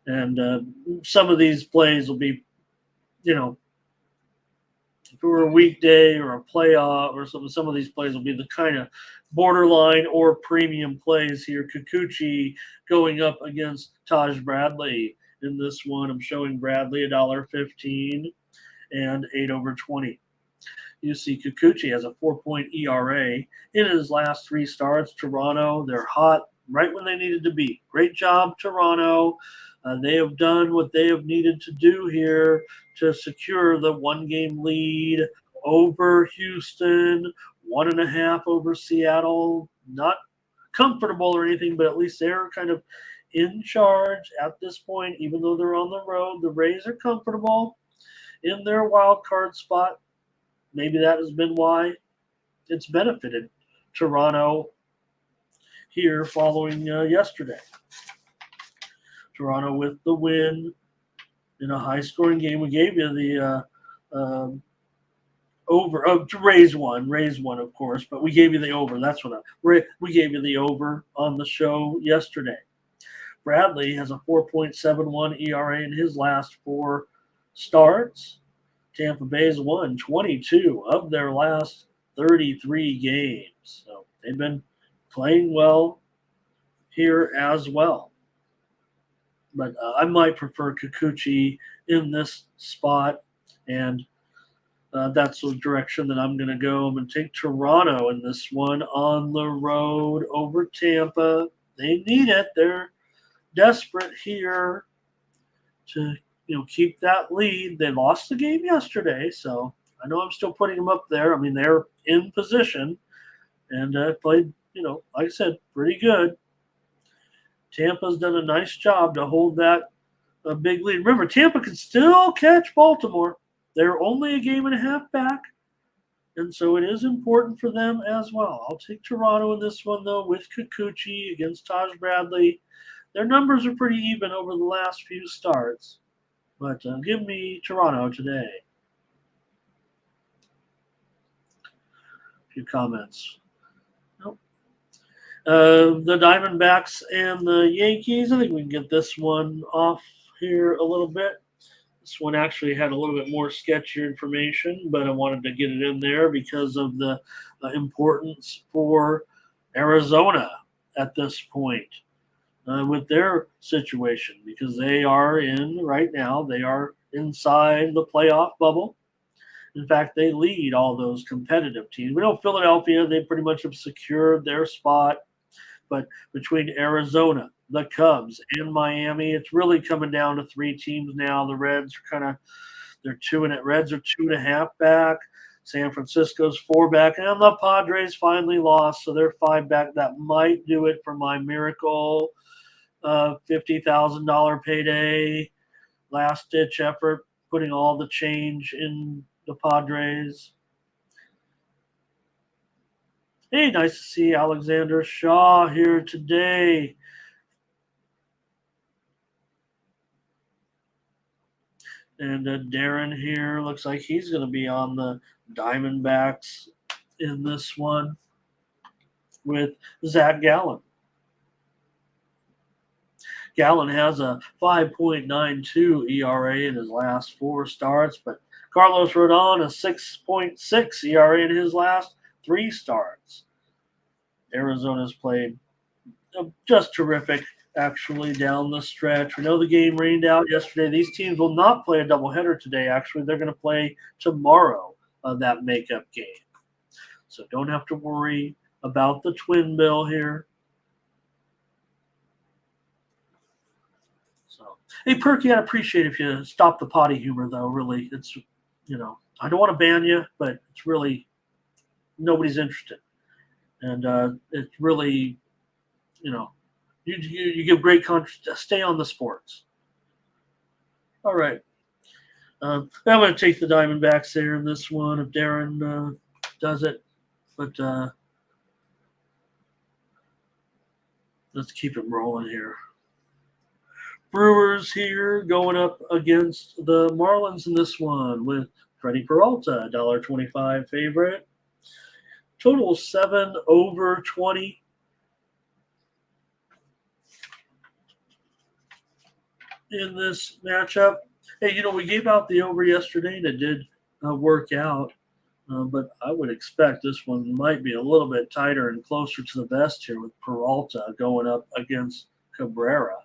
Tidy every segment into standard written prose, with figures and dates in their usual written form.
And some of these plays will be, if it were a weekday or a playoff or something, some of these plays will be the kind of borderline or premium plays here. Kikuchi going up against Taj Bradley in this one. I'm showing Bradley $1.15 and 8/20. You see Kikuchi has a 4-point ERA in his last 3 starts. Toronto, they're hot right when they needed to be. Great job, Toronto. They have done what they have needed to do here to secure the 1-game lead over Houston, 1.5 over Seattle. Not comfortable or anything, but at least they're kind of in charge at this point, even though they're on the road. The Rays are comfortable in their wild card spot. Maybe that has been why it's benefited Toronto here following yesterday. Toronto with the win in a high-scoring game. We gave you the over. Oh, Rays won, of course, but we gave you the over. That's what we gave you the over on the show yesterday. Bradley has a 4.71 ERA in his last 4 starts. Tampa Bay's won 22 of their last 33 games. So they've been playing well here as well. But I might prefer Kikuchi in this spot, and that's the direction that I'm going to go. I'm going to take Toronto in this one on the road over Tampa. They need it. They're desperate here to keep that lead. They lost the game yesterday, so I know I'm still putting them up there. I mean, they're in position and played, like I said, pretty good. Tampa's done a nice job to hold that big lead. Remember, Tampa can still catch Baltimore. They're only a game and a half back, and so it is important for them as well. I'll take Toronto in this one, though, with Kikuchi against Taj Bradley. Their numbers are pretty even over the last few starts. But give me Toronto today. A few comments. Nope. The Diamondbacks and the Yankees. I think we can get this one off here a little bit. This one actually had a little bit more sketchier information, but I wanted to get it in there because of the importance for Arizona at this point. With their situation, because they are right now, they are inside the playoff bubble. In fact, they lead all those competitive teams. We know Philadelphia, they pretty much have secured their spot. But between Arizona, the Cubs, and Miami, it's really coming down to 3 teams now. The Reds are Reds are 2.5 back. San Francisco's 4 back, and the Padres finally lost, so they're 5 back. That might do it for my miracle $50,000 payday, last-ditch effort, putting all the change in the Padres. Hey, nice to see Alexander Shaw here today. And Darren here looks like he's going to be on the Diamondbacks in this one with Zach Gallen. Gallen has a 5.92 ERA in his last 4 starts, but Carlos Rodon a 6.6 ERA in his last 3 starts. Arizona's played just terrific, actually, down the stretch. We know the game rained out yesterday. These teams will not play a doubleheader today, actually. They're going to play tomorrow that makeup game. So don't have to worry about the twin bill here. Hey, Perky, I'd appreciate if you stop the potty humor, though, really. It's, I don't want to ban you, but it's really, nobody's interested. And it's really, you give great stay on the sports. All right. I'm going to take the Diamondbacks there in this one if Darren does it. But let's keep it rolling here. Brewers here going up against the Marlins in this one with Freddie Peralta, $1.25 favorite. Total 7/20. in this matchup. Hey, we gave out the over yesterday, and it did work out. But I would expect this one might be a little bit tighter and closer to the vest here with Peralta going up against Cabrera.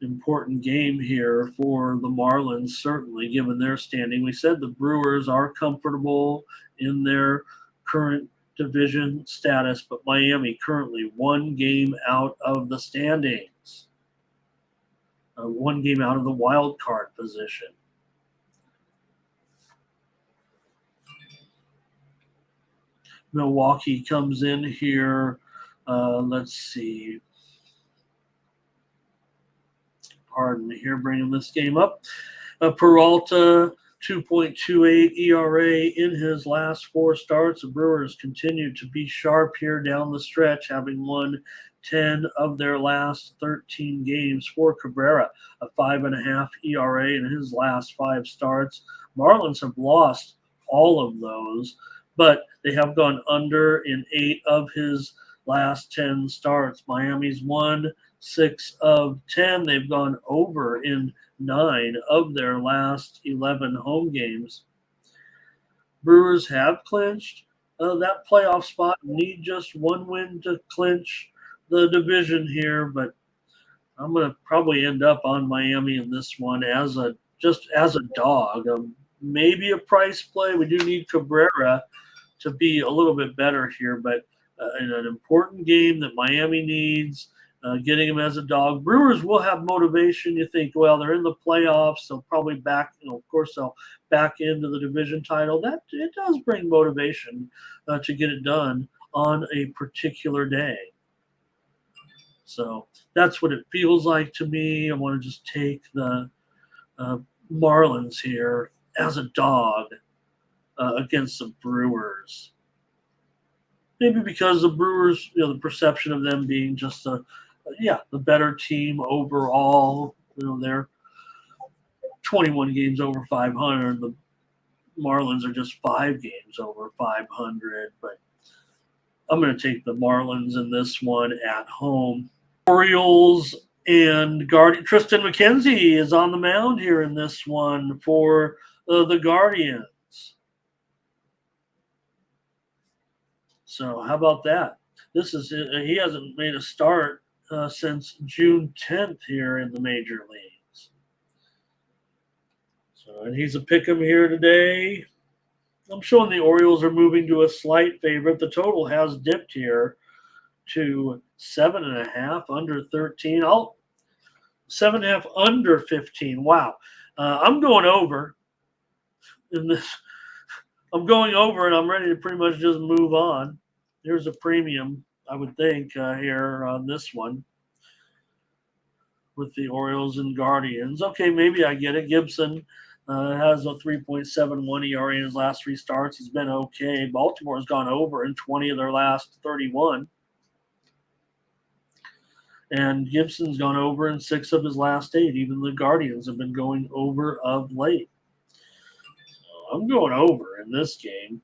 Important game here for the Marlins, certainly, given their standing. We said the Brewers are comfortable in their current division status, but Miami currently 1 game out of the standings, 1 game out of the wild card position. Milwaukee comes in here. Let's see. Pardon me here, bringing this game up. Peralta, 2.28 ERA in his last 4 starts. The Brewers continue to be sharp here down the stretch, having won 10 of their last 13 games. For Cabrera, a 5.5 ERA in his last 5 starts. Marlins have lost all of those, but they have gone under in 8 of his last 10 starts. Miami's won 6 of 10. They've gone over in 9 of their last 11 home games. Brewers have clinched that playoff spot. Need just 1 win to clinch the division here, but I'm going to probably end up on Miami in this one as a dog. Maybe a price play. We do need Cabrera to be a little bit better here, but in an important game that Miami needs, getting him as a dog. Brewers will have motivation. You think, well, they're in the playoffs. They'll probably of course, they'll back into the division title. That it does bring motivation to get it done on a particular day. So that's what it feels like to me. I want to just take the Marlins here as a dog against the Brewers. Maybe because the Brewers, the perception of them being just the better team overall. They're 21 games over 500. The Marlins are just 5 games over 500. But I'm going to take the Marlins in this one at home. Orioles and Tristan McKenzie is on the mound here in this one for the Guardians. So how about that? He hasn't made a start since June 10th here in the major leagues. So, and he's a pick'em here today. I'm showing the Orioles are moving to a slight favorite. The total has dipped here to 7.5 under 13. 7.5 under 15. Wow. I'm going over in this. I'm going over, and I'm ready to pretty much just move on. There's a premium, I would think, here on this one with the Orioles and Guardians. Okay, maybe I get it. Gibson has a 3.71 ERA in his last 3 starts. He's been okay. Baltimore's gone over in 20 of their last 31. And Gibson's gone over in 6 of his last 8. Even the Guardians have been going over of late. So I'm going over in this game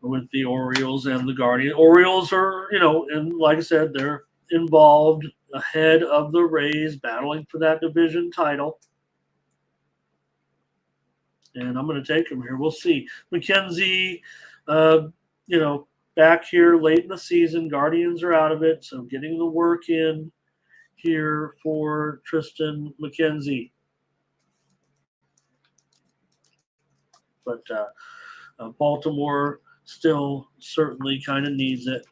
with the Orioles and the Guardians. Orioles are, and like I said, they're involved ahead of the Rays, battling for that division title. And I'm going to take them here. We'll see. McKenzie, back here late in the season. Guardians are out of it, so getting the work in here for Tristan McKenzie. But Baltimore still certainly kind of needs it.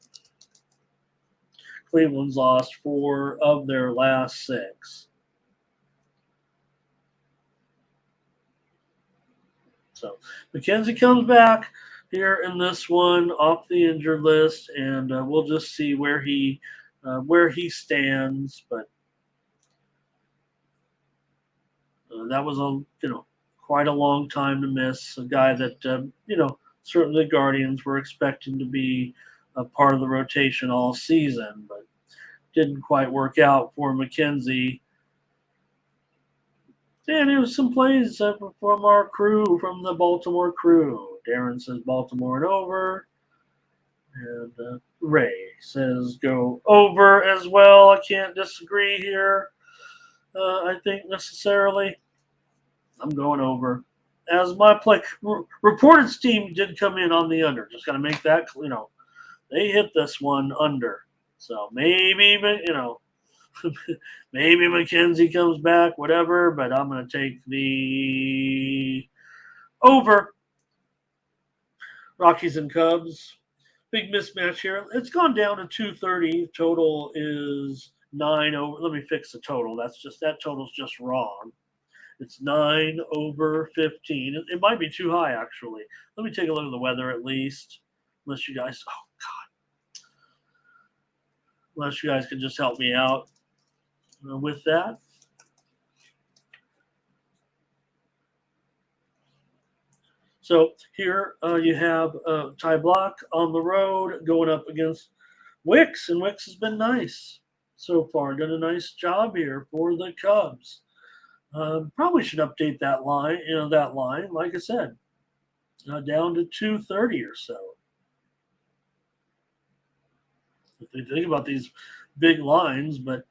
Cleveland's lost 4 of their last 6. So McKenzie comes back here in this one off the injured list, and we'll just see where he stands. But that was quite a long time to miss. A guy that certainly the Guardians were expecting to be a part of the rotation all season, but didn't quite work out for McKenzie. And it was some plays from our crew, from the Baltimore crew. Darren says Baltimore and over. And Ray says go over as well. I can't disagree here. I think necessarily. I'm going over. As my play, reported steam did come in on the under. Just got to make that, they hit this one under. So maybe, maybe McKenzie comes back, whatever, but I'm going to take the over. Rockies and Cubs. Big mismatch here. It's gone down to 230. Total is 9 over. Let me fix the total. That total's just wrong. It's 9 over 15. It might be too high, actually. Let me take a look at the weather at least. Unless you guys can just help me out with that. So here you have Ty Block on the road going up against Wicks, and Wicks has been nice so far. Done a nice job here for the Cubs. Probably should update that line. Like I said, down to 230 or so. If you think about these big lines, but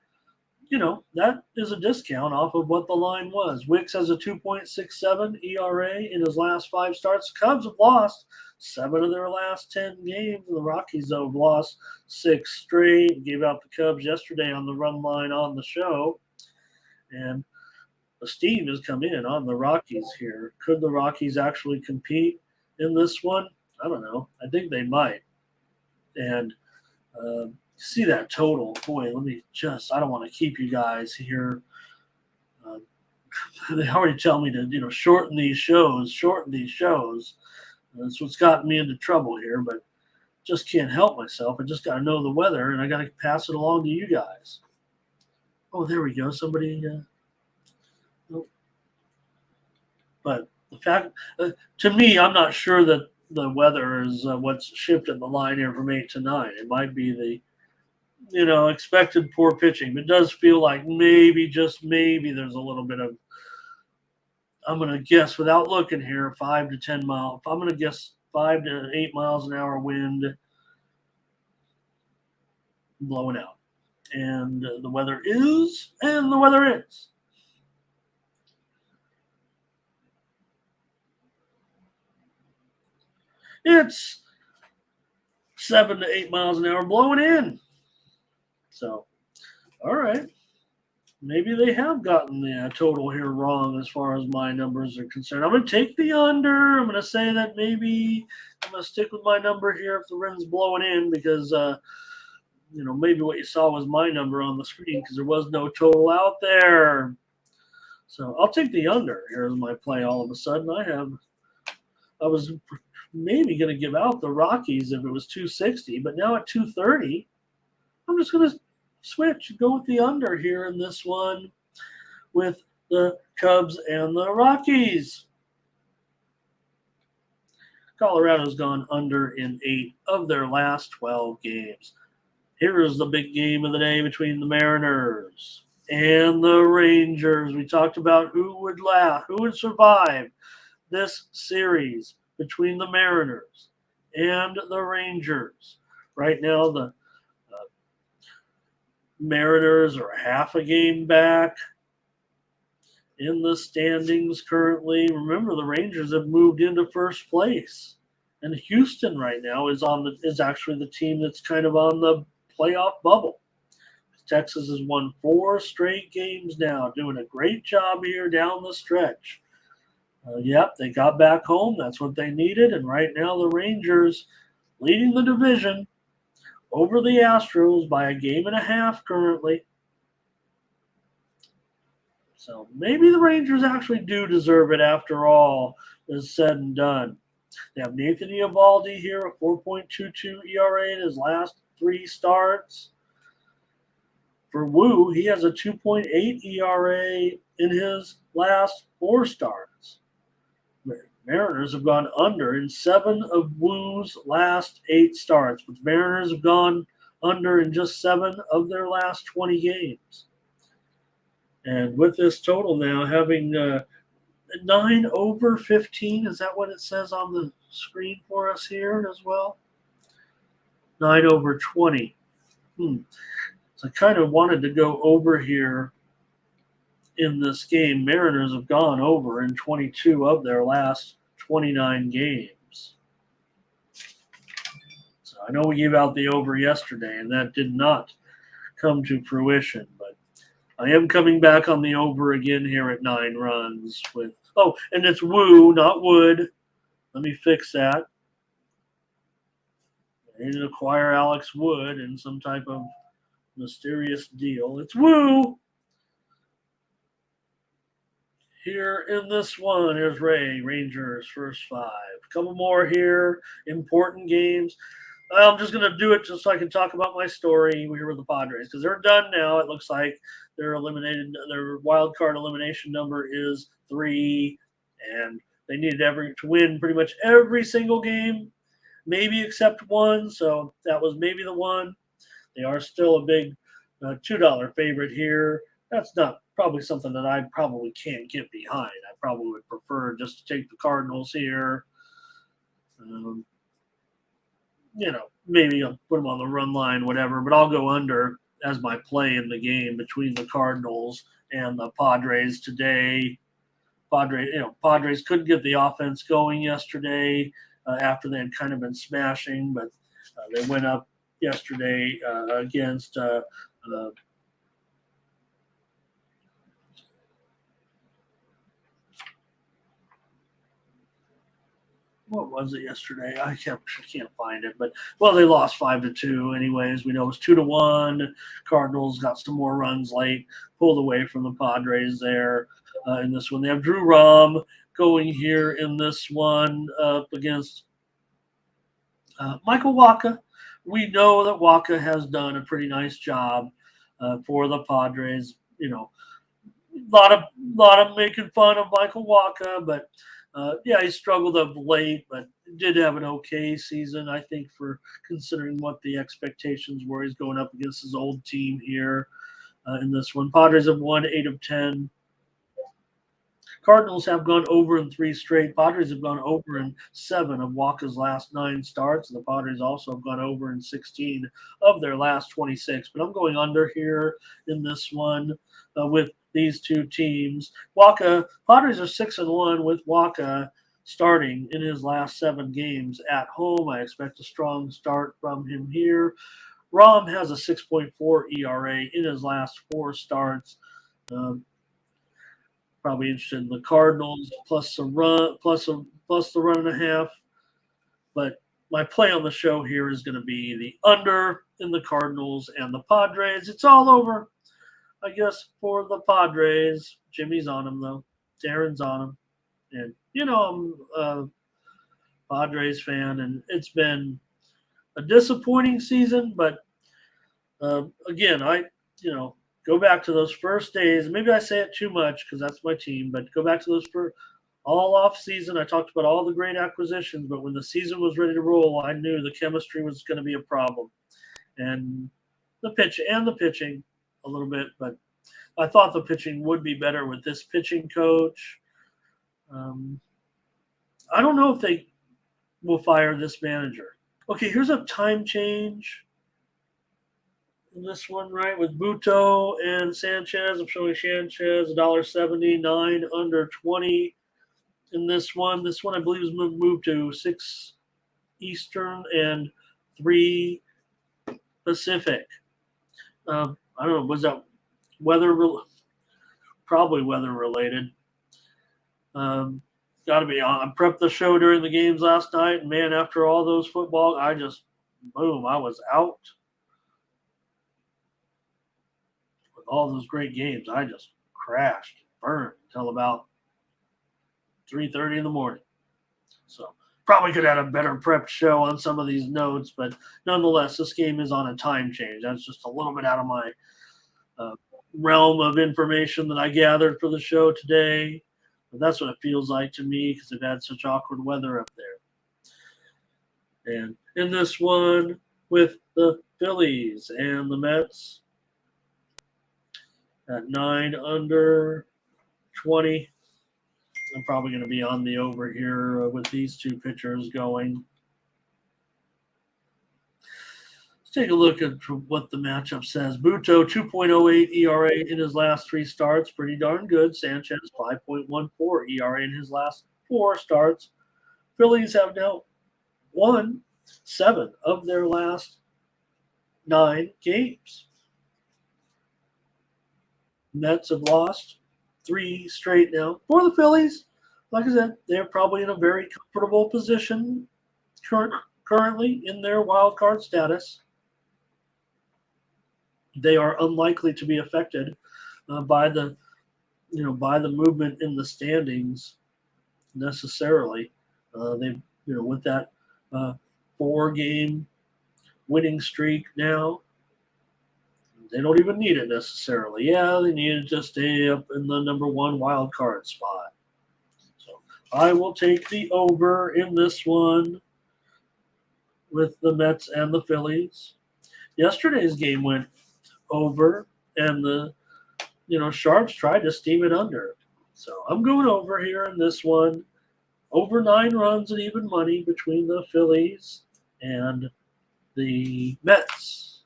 that is a discount off of what the line was. Wicks has a 2.67 ERA in his last 5 starts. Cubs have lost 7 of their last 10 games. The Rockies, though, have lost 6 straight. Gave out the Cubs yesterday on the run line on the show. And the steam has come in on the Rockies here. Could the Rockies actually compete in this one? I don't know. I think they might. And see that total. Boy, I don't want to keep you guys here. They already tell me to, shorten these shows. That's what's gotten me into trouble here, but just can't help myself. I just got to know the weather, and I got to pass it along to you guys. Oh, there we go. Somebody. But the fact, to me, I'm not sure that the weather is what's shifted the line here from 8 to 9. It might be the expected poor pitching. But it does feel like maybe, just maybe, there's a little bit of, I'm going to guess without looking here, 5 to 10 miles. I'm going to guess 5 to 8 miles an hour wind blowing out. And the weather is. It's 7 to 8 miles an hour blowing in. So, all right. Maybe they have gotten the total here wrong as far as my numbers are concerned. I'm going to take the under. I'm going to say that maybe I'm going to stick with my number here if the wind's blowing in because, maybe what you saw was my number on the screen because there was no total out there. So I'll take the under here as my play all of a sudden. I was maybe going to give out the Rockies if it was 260, but now at 230, I'm just going to switch and go with the under here in this one with the Cubs and the Rockies. Colorado's gone under in 8 of their last 12 games. Here's the big game of the day between the Mariners and the Rangers. We talked about who would survive this series between the Mariners and the Rangers. Right now, the Mariners are half a game back in the standings currently. Remember, the Rangers have moved into first place, and Houston right now is actually the team that's kind of on the playoff bubble. Texas has won 4 straight games now, doing a great job here down the stretch. They got back home. That's what they needed, and right now the Rangers leading the division over the Astros by a game and a half currently. So maybe the Rangers actually do deserve it after all is said and done. They have Nathan Eovaldi here at 4.22 ERA in his last 3 starts. For Wu, he has a 2.8 ERA in his last 4 starts. Mariners have gone under in 7 of Wu's last 8 starts, but the Mariners have gone under in just 7 of their last 20 games. And with this total now having 9 over 15, is that what it says on the screen for us here as well? 9 over 20. So I kind of wanted to go over here in this game. Mariners have gone over in 22 of their last 29 games. So I know we gave out the over yesterday, and that did not come to fruition, but I am coming back on the over again here at 9 runs with and it's Woo, not Wood. Let me fix that. I need to acquire Alex Wood in some type of mysterious deal. It's Woo. Here in this one, here's Ray, Rangers, first 5. A couple more here, important games. I'm just going to do it just so I can talk about my story here with the Padres because they're done now. It looks like they're eliminated. Their wild card elimination number is 3, and they needed to win pretty much every single game, maybe except one. So that was maybe the one. They are still a big $2 favorite here. That's not probably something that I probably can't get behind. I probably would prefer just to take the Cardinals here. Maybe I'll put them on the run line, whatever, but I'll go under as my play in the game between the Cardinals and the Padres today. Padres couldn't get the offense going yesterday after they had kind of been smashing, but they went up yesterday against what was it yesterday? I can't find it, but they lost 5-2. Anyways, we know it was 2-1. Cardinals got some more runs late, pulled away from the Padres there in this one. They have Drew Rom going here in this one up against Michael Wacha. We know that Wacha has done a pretty nice job for the Padres. A lot of making fun of Michael Wacha, but he struggled of late, but did have an okay season, I think, for considering what the expectations were. He's going up against his old team here in this one. Padres have won 8 of 10. Cardinals have gone over in 3 straight. Padres have gone over in 7 of Wacha's last 9 starts. And the Padres also have gone over in 16 of their last 26. But I'm going under here in this one with these 2 teams. Padres are 6-1 with Wacha starting in his last 7 games at home. I expect a strong start from him here. Rom has a 6.4 ERA in his last 4 starts. Probably interested in the Cardinals plus the run and a half. But my play on the show here is going to be the under in the Cardinals and the Padres. It's all over, I guess, for the Padres. Jimmy's on him, though. Darren's on him. And, I'm a Padres fan, and it's been a disappointing season. But, again, go back to those first days. Maybe I say it too much because that's my team, but go back to those for all off season. I talked about all the great acquisitions, but when the season was ready to roll, I knew the chemistry was going to be a problem. And the pitching a little bit, but I thought the pitching would be better with this pitching coach. I don't know if they will fire this manager. Okay, here's a time change. This one, right, with Buto and Sanchez. I'm showing Sanchez $1.79 under 20 in this one. This one, I believe, is moved to 6 Eastern and 3 Pacific. I don't know. Was that probably weather related? Got to be on. I prepped the show during the games last night, and man, after all those football, I was out. All those great games, I just crashed, burned until about 3:30 in the morning. So probably could have had a better prepped show on some of these notes, but nonetheless, this game is on a time change. That's just a little bit out of my realm of information that I gathered for the show today. But that's what it feels like to me because they've had such awkward weather up there. And in this one with the Phillies and the Mets, at 9 under 20. I'm probably going to be on the over here with these 2 pitchers going. take a look at what the matchup says. Buto, 2.08 ERA in his last 3 starts. Pretty darn good. Sanchez, 5.14 ERA in his last 4 starts. Phillies have now won 7 of their last 9 games. Mets have lost 3 straight now. For the Phillies, like I said, they're probably in a very comfortable position currently in their wild card status. They are unlikely to be affected by the movement in the standings necessarily. They with that 4-game winning streak now, they don't even need it necessarily. Yeah, they need it to stay up in the number 1 wild card spot. So I will take the over in this one with the Mets and the Phillies. Yesterday's game went over, and the Sharps tried to steam it under. So I'm going over here in this one. Over 9 runs and even money between the Phillies and the Mets.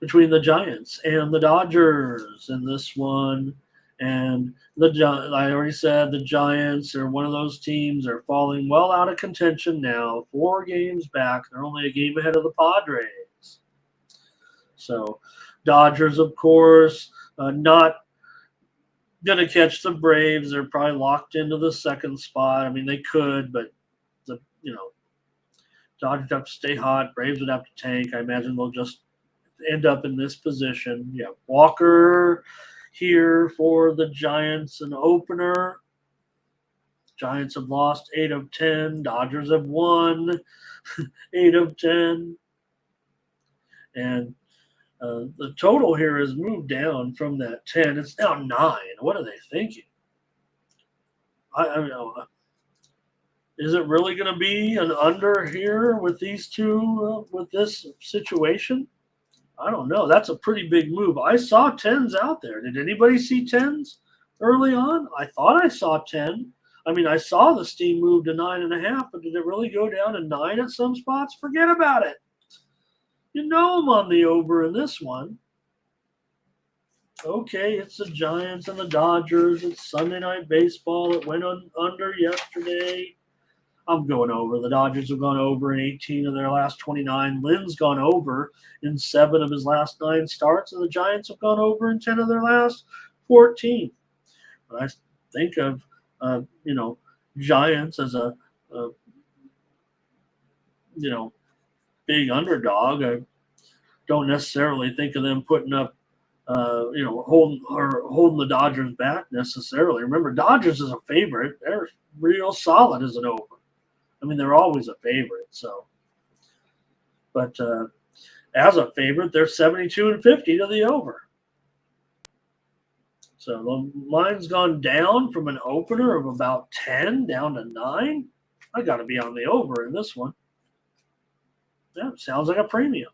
Between the Giants and the Dodgers in this one. And I already said the Giants are one of those teams that are falling well out of contention now. 4 games back. They're only a game ahead of the Padres. So Dodgers, of course, not going to catch the Braves. They're probably locked into the 2nd spot. I mean, they could, but Dodgers have to stay hot. Braves would have to tank. I imagine they'll just end up in this position. Yeah, Walker here for the Giants, an opener. Giants have lost 8 of 10. Dodgers have won 8 of 10. And the total here has moved down from that 10. It's now 9. What are they thinking? I don't know. Is it really going to be an under here with these two, with this situation? I don't know. That's a pretty big move. I saw 10s out there. Did anybody see 10s early on? I thought I saw 10. I mean, I saw the steam move to 9.5, but did it really go down to 9 at some spots? Forget about it. I'm on the over in this one. Okay, it's the Giants and the Dodgers. It's Sunday Night Baseball. It went under yesterday. I'm going over. The Dodgers have gone over in 18 of their last 29. Lynn's gone over in 7 of his last 9 starts, and the Giants have gone over in 10 of their last 14. When I think of, Giants as a big underdog, I don't necessarily think of them putting up, holding the Dodgers back necessarily. Remember, Dodgers is a favorite. They're real solid as an over. I mean, they're always a favorite. So, but as a favorite, they're 72-50 to the over. So the line's gone down from an opener of about 10 down to 9. I got to be on the over in this one. Yeah, sounds like a premium.